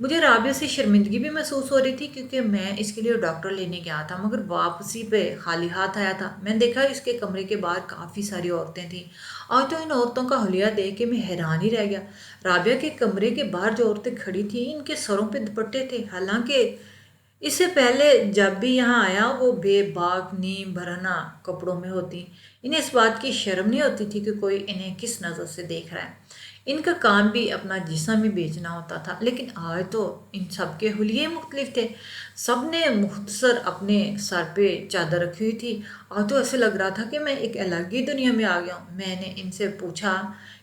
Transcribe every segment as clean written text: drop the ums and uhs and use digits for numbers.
مجھے رابعہ سے شرمندگی بھی محسوس ہو رہی تھی کیونکہ میں اس کے لیے ڈاکٹر لینے گیا تھا مگر واپسی پہ خالی ہاتھ آیا تھا۔ میں نے دیکھا اس کے کمرے کے باہر کافی ساری عورتیں تھیں۔ آج تو ان عورتوں کا حلیہ دیکھ کے میں حیران ہی رہ گیا۔ رابعہ کے کمرے کے باہر جو عورتیں کھڑی تھیں ان کے سروں پہ دوپٹے تھے، حالانکہ اس سے پہلے جب بھی یہاں آیا وہ بے باک نیم برہنہ کپڑوں میں ہوتی۔ انہیں اس بات کی شرم نہیں ہوتی تھی کہ کوئی انہیں کس نظر سے دیکھ رہا ہے۔ ان کا کام بھی اپنا جسم ہی بیچنا ہوتا تھا، لیکن آج تو ان سب کے حلیے مختلف تھے۔ سب نے مختصر اپنے سر پہ چادر رکھی ہوئی تھی۔ آج تو ایسے لگ رہا تھا کہ میں ایک الگ ہی دنیا میں آ گیا ہوں۔ میں نے ان سے پوچھا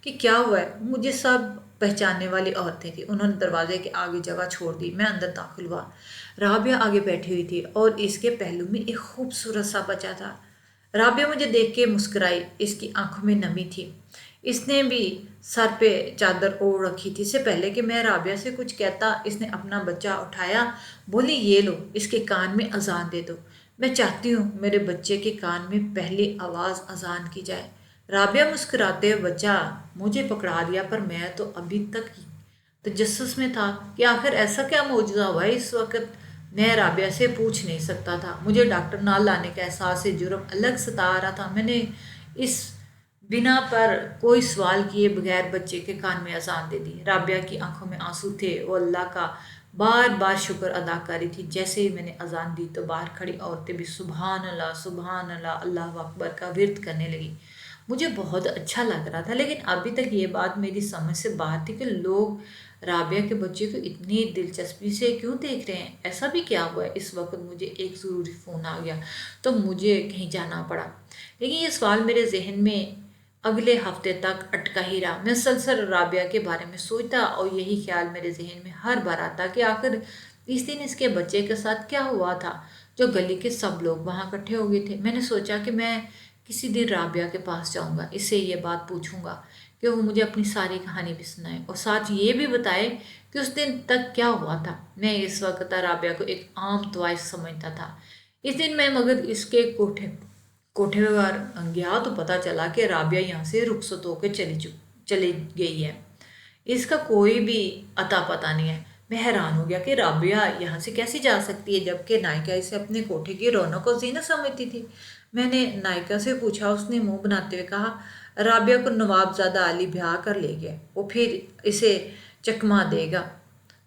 کہ کیا ہوا ہے؟ مجھے سب پہچاننے والی عورتیں تھیں۔ انہوں نے دروازے کے آگے جگہ چھوڑ دی۔ میں اندر داخل ہوا۔ رابعہ آگے بیٹھی ہوئی تھی اور اس کے پہلو میں ایک خوبصورت سا بچہ تھا۔ رابعہ مجھے دیکھ کے مسکرائی، اس کی آنکھوں میں نمی تھی۔ اس نے بھی سر پہ چادر اوڑھ رکھی تھی۔ اس سے پہلے کہ میں رابعہ سے کچھ کہتا اس نے اپنا بچہ اٹھایا، بولی یہ لو، اس کے کان میں اذان دے دو۔ میں چاہتی ہوں میرے بچے کے کان میں پہلی آواز اذان کی جائے۔ رابعہ مسکراتے ہوئے بچہ مجھے پکڑا لیا، پر میں تو ابھی تک تجسس میں تھا کہ آخر ایسا کیا معجزہ ہوا ہے اس وقت۔ میں رابعہ سے پوچھ نہیں سکتا تھا۔ مجھے ڈاکٹر نہ لانے کا احساس جرم الگ ستا رہا تھا۔ میں نے اس بنا پر کوئی سوال کیے بغیر بچے کے کان میں اذان دے دی۔ رابعہ کی آنکھوں میں آنسو تھے، وہ اللہ کا بار بار شکر ادا کر رہی تھی۔ جیسے ہی میں نے اذان دی تو باہر کھڑی عورتیں بھی سبحان اللہ سبحان اللہ اللہ اکبر کا ورد کرنے لگی۔ مجھے بہت اچھا لگ رہا تھا، لیکن ابھی تک یہ بات میری سمجھ سے باہر تھی کہ لوگ رابعہ کے بچے کو اتنی دلچسپی سے کیوں دیکھ رہے ہیں۔ ایسا بھی کیا ہوا ہے؟ اس وقت مجھے ایک ضروری فون آ گیا تو مجھے کہیں جانا پڑا، لیکن یہ سوال میرے ذہن میں اگلے ہفتے تک اٹکا ہی رہا۔ میں مسلسل رابعہ کے بارے میں سوچتا اور یہی خیال میرے ذہن میں ہر بار آتا کہ آخر اس دن اس کے بچے کے ساتھ کیا ہوا تھا جو گلی کے سب لوگ وہاں اکٹھے ہو گئے تھے۔ میں نے سوچا کہ میں کسی دن رابعہ کے پاس جاؤں گا، اس سے یہ بات پوچھوں گا کہ وہ مجھے اپنی ساری کہانی بھی سنائے اور ساتھ یہ بھی بتائے کہ اس دن تک کیا ہوا تھا۔ میں اس وقت رابعہ کو ایک عام طوائف سمجھتا تھا۔ اس دن میں مگر اس کے کوٹھے پر گیا تو پتہ چلا کہ رابعہ یہاں سے رخصت ہو کے چلی گئی ہے۔ اس کا کوئی بھی اتا پتہ نہیں ہے۔ میں حیران ہو گیا کہ رابعہ یہاں سے کیسے جا سکتی ہے جبکہ نائکا اسے اپنے کوٹھے کی رونق و زینت سمجھتی تھی۔ میں نے نائکا سے پوچھا، اس نے منہ بناتے ہوئے کہا رابعہ کو نواب زادہ علی بیاہ کر لے گیا، وہ پھر اسے چکما دے گا۔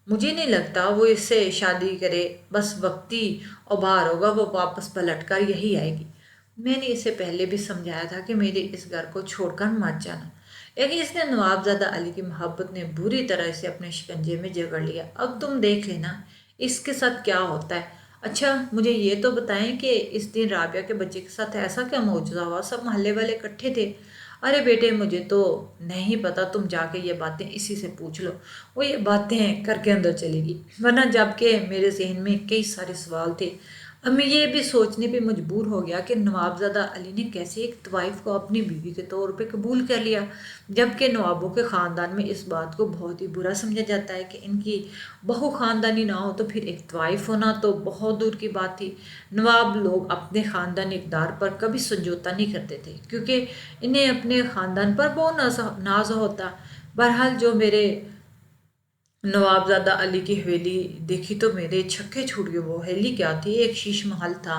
مجھے نہیں لگتا وہ اس سے شادی کرے، بس وقتی ابھار ہوگا، وہ واپس پلٹ کر یہی آئے گی۔ میں نے اسے پہلے بھی سمجھایا تھا کہ میرے اس گھر کو چھوڑ کر مت جانا، لیکن اس نے نواب زادہ علی کی محبت نے بری طرح اسے اپنے شکنجے میں جکڑ لیا۔ اب تم دیکھ لینا اس کے ساتھ کیا ہوتا ہے۔ اچھا مجھے یہ تو بتائیں کہ اس دن رابعہ کے بچے کے ساتھ ایسا کیا معجزہ ہوا؟ سب محلے والے اکٹھے تھے۔ ارے بیٹے مجھے تو نہیں پتا، تم جا کے یہ باتیں اسی سے پوچھ لو، وہ یہ باتیں کر کے اندر چلے گی، ورنہ جب کہ میرے ذہن میں کئی سارے سوال تھے۔ اب میں یہ بھی سوچنے پہ مجبور ہو گیا کہ نواب زادہ علی نے کیسے ایک طوائف کو اپنی بیوی کے طور پہ قبول کر لیا، جبکہ نوابوں کے خاندان میں اس بات کو بہت ہی برا سمجھا جاتا ہے کہ ان کی بہو خاندانی نہ ہو تو پھر ایک طوائف ہونا تو بہت دور کی بات تھی۔ نواب لوگ اپنے خاندانی اقدار پر کبھی سمجھوتا نہیں کرتے تھے کیونکہ انہیں اپنے خاندان پر بہت ناز ہوتا۔ بہرحال جو میرے نواب زادہ علی کی حویلی دیکھی تو میرے چھکے چھوٹ گئے۔ وہ حویلی کیا تھی؟ ایک شیش محل تھا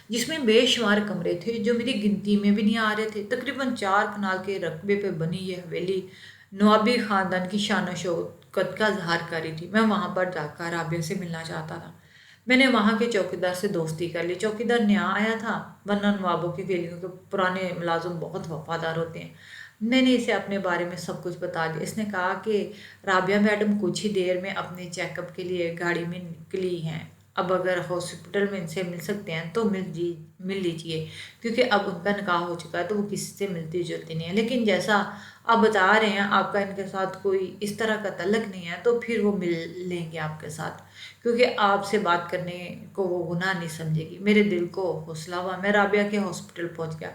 جس میں بے شمار کمرے تھے جو میری گنتی میں بھی نہیں آ رہے تھے۔ تقریباً 4 کنال کے رقبے پہ بنی یہ حویلی نوابی خاندان کی شان و شوکت کا اظہار کر رہی تھی۔ میں وہاں پر جا کر رابعہ سے ملنا چاہتا تھا۔ میں نے وہاں کے چوکیدار سے دوستی کر لی۔ چوکیدار نیا آیا تھا، ورنہ نوابوں کی حویلیوں کے پرانے ملازم بہت وفادار ہوتے ہیں۔ میں نے اسے اپنے بارے میں سب کچھ بتا دیا۔ اس نے کہا کہ رابعہ میڈم کچھ ہی دیر میں اپنے چیک اپ کے لیے گاڑی میں نکلی ہیں، اب اگر ہاسپٹل میں ان سے مل سکتے ہیں تو مل لیجیے، کیونکہ اب ان کا نکاح ہو چکا ہے تو وہ کسی سے ملتی جلتی نہیں ہے، لیکن جیسا آپ بتا رہے ہیں آپ کا ان کے ساتھ کوئی اس طرح کا تعلق نہیں ہے تو پھر وہ مل لیں گے آپ کے ساتھ، کیونکہ آپ سے بات کرنے کو وہ گناہ نہیں سمجھے گی۔ میرے دل کو حوصلہ ہوا، میں رابعہ کے ہاسپٹل پہنچ گیا۔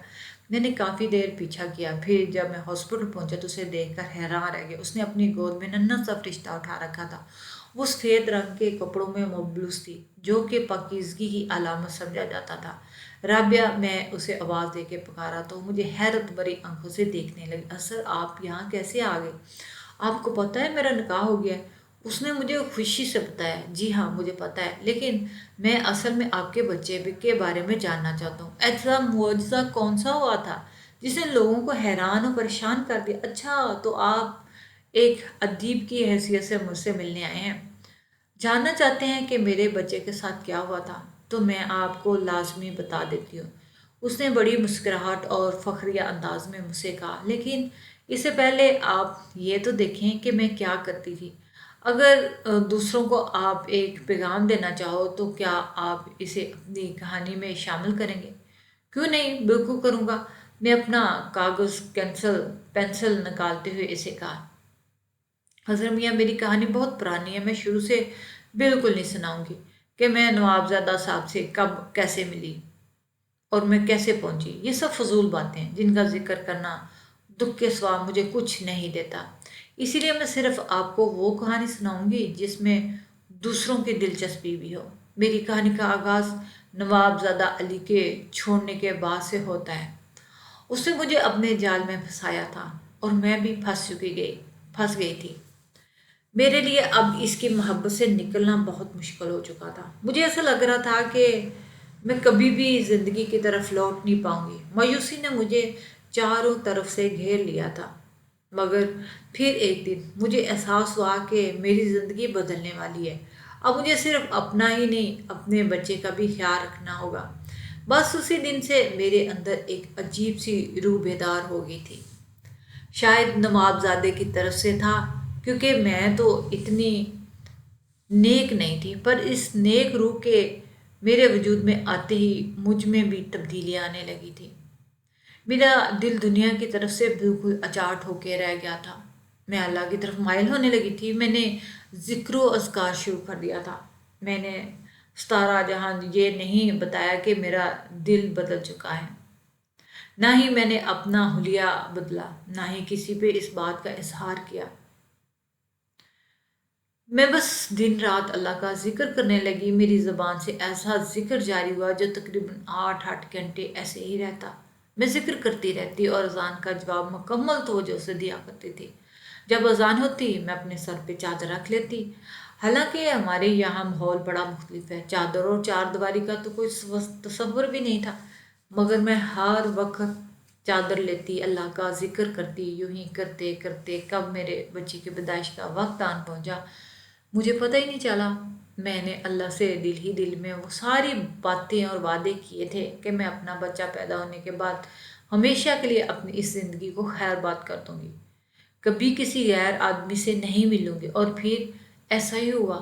میں نے کافی دیر پیچھا کیا، پھر جب میں ہاسپٹل پہنچا تو اسے دیکھ کر حیران رہ گیا۔ اس نے اپنی گود میں ننھا سا فرشتہ اٹھا رکھا تھا۔ وہ سفید رنگ کے کپڑوں میں ملبوس تھی جو کہ پاکیزگی کی علامت سمجھا جاتا تھا۔ رابعہ، میں اسے آواز دے کے پکارا تو مجھے حیرت بھری آنکھوں سے دیکھنے لگی۔ اصل آپ یہاں کیسے آ گئے؟ آپ کو پتہ ہے میرا نکاح ہو گیا ہے؟ اس نے مجھے خوشی سے بتایا، جی ہاں مجھے پتہ ہے، لیکن میں اصل میں آپ کے بچے کے بارے میں جاننا چاہتا ہوں۔ ایسا معجزہ کون سا ہوا تھا جس نے لوگوں کو حیران اور پریشان کر دیا؟ اچھا، تو آپ ایک ادیب کی حیثیت سے مجھ سے ملنے آئے ہیں، جاننا چاہتے ہیں کہ میرے بچے کے ساتھ کیا ہوا تھا؟ تو میں آپ کو لازمی بتا دیتی ہوں۔ اس نے بڑی مسکراہٹ اور فخریہ انداز میں مجھ سے کہا، لیکن اس سے پہلے آپ یہ تو دیکھیں کہ میں کیا کرتی تھی۔ اگر دوسروں کو آپ ایک پیغام دینا چاہو تو کیا آپ اسے اپنی کہانی میں شامل کریں گے؟ کیوں نہیں، بالکل کروں گا۔ میں اپنا کاغذ پینسل نکالتے ہوئے اسے کہا، حضرت میاں میری کہانی بہت پرانی ہے، میں شروع سے بالکل نہیں سناؤں گی کہ میں نوابزادہ صاحب سے کب کیسے ملی اور میں کیسے پہنچی۔ یہ سب فضول باتیں ہیں جن کا ذکر کرنا دکھ کے سوا مجھے کچھ نہیں دیتا۔ اسی لیے میں صرف آپ کو وہ کہانی سناؤں گی جس میں دوسروں کی دلچسپی بھی ہو۔ میری کہانی کا آغاز نوابزادہ علی کے چھوڑنے کے بعد سے ہوتا ہے۔ اس نے مجھے اپنے جال میں پھنسایا تھا اور میں بھی پھنس گئی تھی۔ میرے لیے اب اس کی محبت سے نکلنا بہت مشکل ہو چکا تھا۔ مجھے ایسا لگ رہا تھا کہ میں کبھی بھی زندگی کی طرف لوٹ نہیں پاؤں گی۔ مایوسی نے مجھے چاروں طرف سے گھیر لیا تھا، مگر پھر ایک دن مجھے احساس ہوا کہ میری زندگی بدلنے والی ہے۔ اب مجھے صرف اپنا ہی نہیں، اپنے بچے کا بھی خیال رکھنا ہوگا۔ بس اسی دن سے میرے اندر ایک عجیب سی روح بیدار ہو گئی تھی۔ شاید نوابزادے کی طرف سے تھا، کیونکہ میں تو اتنی نیک نہیں تھی، پر اس نیک روح کے میرے وجود میں آتے ہی مجھ میں بھی تبدیلی آنے لگی تھی۔ میرا دل دنیا کی طرف سے بالکل اچاٹ ہو کے رہ گیا تھا۔ میں اللہ کی طرف مائل ہونے لگی تھی۔ میں نے ذکر و اذکار شروع کر دیا تھا۔ میں نے ستارہ جہاں یہ نہیں بتایا کہ میرا دل بدل چکا ہے، نہ ہی میں نے اپنا حلیہ بدلا، نہ ہی کسی پہ اس بات کا اظہار کیا۔ میں بس دن رات اللہ کا ذکر کرنے لگی۔ میری زبان سے ایسا ذکر جاری ہوا جو تقریباً 8 گھنٹے ایسے ہی رہتا۔ میں ذکر کرتی رہتی اور اذان کا جواب مکمل توجہ سے دیا کرتی تھی۔ جب اذان ہوتی میں اپنے سر پہ چادر رکھ لیتی۔ حالانکہ ہمارے یہاں ماحول بڑا مختلف ہے، چادر اور چار دیواری کا تو کوئی تصور بھی نہیں تھا، مگر میں ہر وقت چادر لیتی، اللہ کا ذکر کرتی۔ یوں ہی کرتے کرتے کب میرے بچی کی پیدائش کا وقت آن پہنچا مجھے پتہ ہی نہیں چلا۔ میں نے اللہ سے دل ہی دل میں وہ ساری باتیں اور وعدے کیے تھے کہ میں اپنا بچہ پیدا ہونے کے بعد ہمیشہ کے لیے اپنی اس زندگی کو خیر بات کر دوں گی، کبھی کسی غیر آدمی سے نہیں ملوں گی۔ اور پھر ایسا ہی ہوا،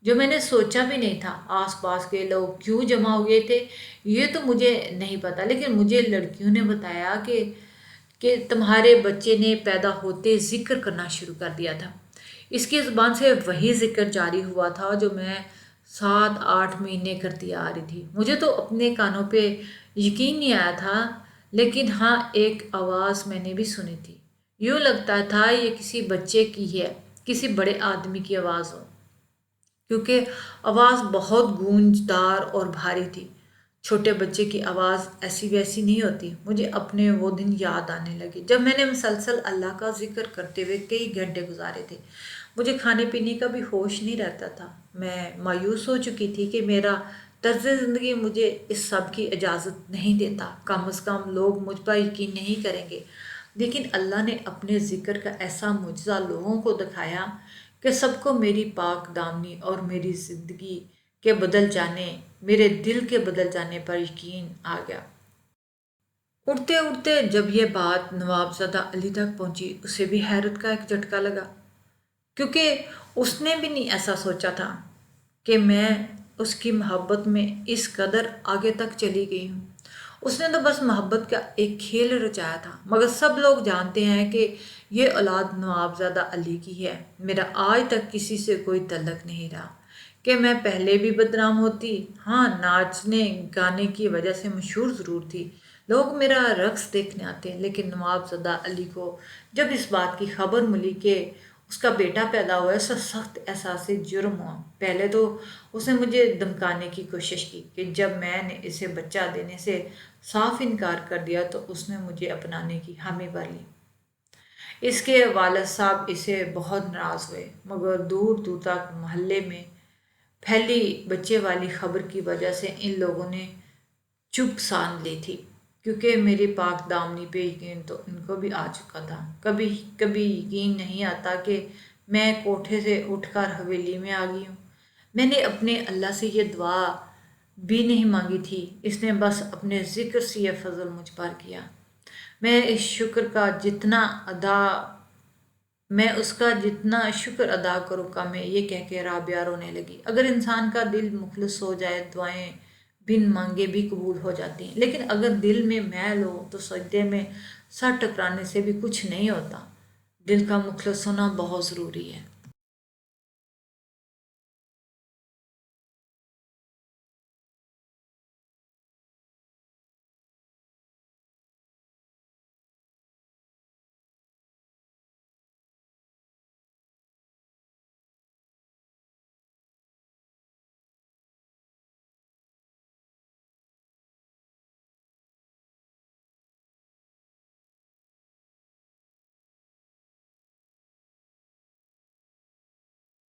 جو میں نے سوچا بھی نہیں تھا۔ آس پاس کے لوگ کیوں جمع ہوئے تھے یہ تو مجھے نہیں پتا، لیکن مجھے لڑکیوں نے بتایا کہ تمہارے بچے نے پیدا ہوتے ذکر کرنا شروع کر دیا تھا۔ اس کی زبان سے وہی ذکر جاری ہوا تھا جو میں 7 8 مہینے کرتی آ رہی تھی۔ مجھے تو اپنے کانوں پہ یقین نہیں آیا تھا، لیکن ہاں ایک آواز میں نے بھی سنی تھی۔ یوں لگتا تھا یہ کسی بچے کی ہے، کسی بڑے آدمی کی آواز ہو، کیونکہ آواز بہت گونجدار اور بھاری تھی۔ چھوٹے بچے کی آواز ایسی ویسی نہیں ہوتی۔ مجھے اپنے وہ دن یاد آنے لگے جب میں نے مسلسل اللہ کا ذکر کرتے ہوئے کئی گھنٹے گزارے تھے۔ مجھے کھانے پینے کا بھی ہوش نہیں رہتا تھا۔ میں مایوس ہو چکی تھی کہ میرا طرز زندگی مجھے اس سب کی اجازت نہیں دیتا۔ کم از کم لوگ مجھ پر یقین نہیں کریں گے، لیکن اللہ نے اپنے ذکر کا ایسا معجزہ لوگوں کو دکھایا کہ سب کو میری پاک دامنی اور میری زندگی کے بدل جانے، میرے دل کے بدل جانے پر یقین آ گیا۔ اڑتے اڑتے جب یہ بات نوابزادہ علی تک پہنچی، اسے بھی حیرت کا ایک جھٹکا لگا، کیونکہ اس نے بھی نہیں ایسا سوچا تھا کہ میں اس کی محبت میں اس قدر آگے تک چلی گئی ہوں۔ اس نے تو بس محبت کا ایک کھیل رچایا تھا، مگر سب لوگ جانتے ہیں کہ یہ اولاد نوابزادہ علی کی ہے۔ میرا آج تک کسی سے کوئی تعلق نہیں رہا کہ میں پہلے بھی بدنام ہوتی۔ ہاں، ناچنے گانے کی وجہ سے مشہور ضرور تھی، لوگ میرا رقص دیکھنے آتے، لیکن نوابزادہ علی کو جب اس بات کی خبر ملی کہ اس کا بیٹا پیدا ہوا ہے، اس کا سخت احساس جرم ہوا۔ پہلے تو اس نے مجھے دمکانے کی کوشش کی کہ جب میں نے اسے بچہ دینے سے صاف انکار کر دیا تو اس نے مجھے اپنانے کی حامی بھر لی۔ اس کے والد صاحب اسے بہت ناراض ہوئے، مگر دور دور تک محلے میں پھیلی بچے والی خبر کی وجہ سے ان لوگوں نے چپ سان لی تھی، کیونکہ میری پاک دامنی پہ یقین تو ان کو بھی آ چکا تھا۔ کبھی کبھی یقین نہیں آتا کہ میں کوٹھے سے اٹھ کر حویلی میں آ گئی ہوں۔ میں نے اپنے اللہ سے یہ دعا بھی نہیں مانگی تھی، اس نے بس اپنے ذکر سے یہ فضل مجھ پر کیا۔ میں اس شکر کا جتنا ادا میں اس کا جتنا شکر ادا کروں کم ہے، یہ کہہ کے رابعہ رونے لگی۔ اگر انسان کا دل مخلص ہو جائے دعائیں بن مانگے بھی قبول ہو جاتی ہیں، لیکن اگر دل میں میل ہو تو سجدے میں سر ٹکرانے سے بھی کچھ نہیں ہوتا۔ دل کا مخلص ہونا بہت ضروری ہے۔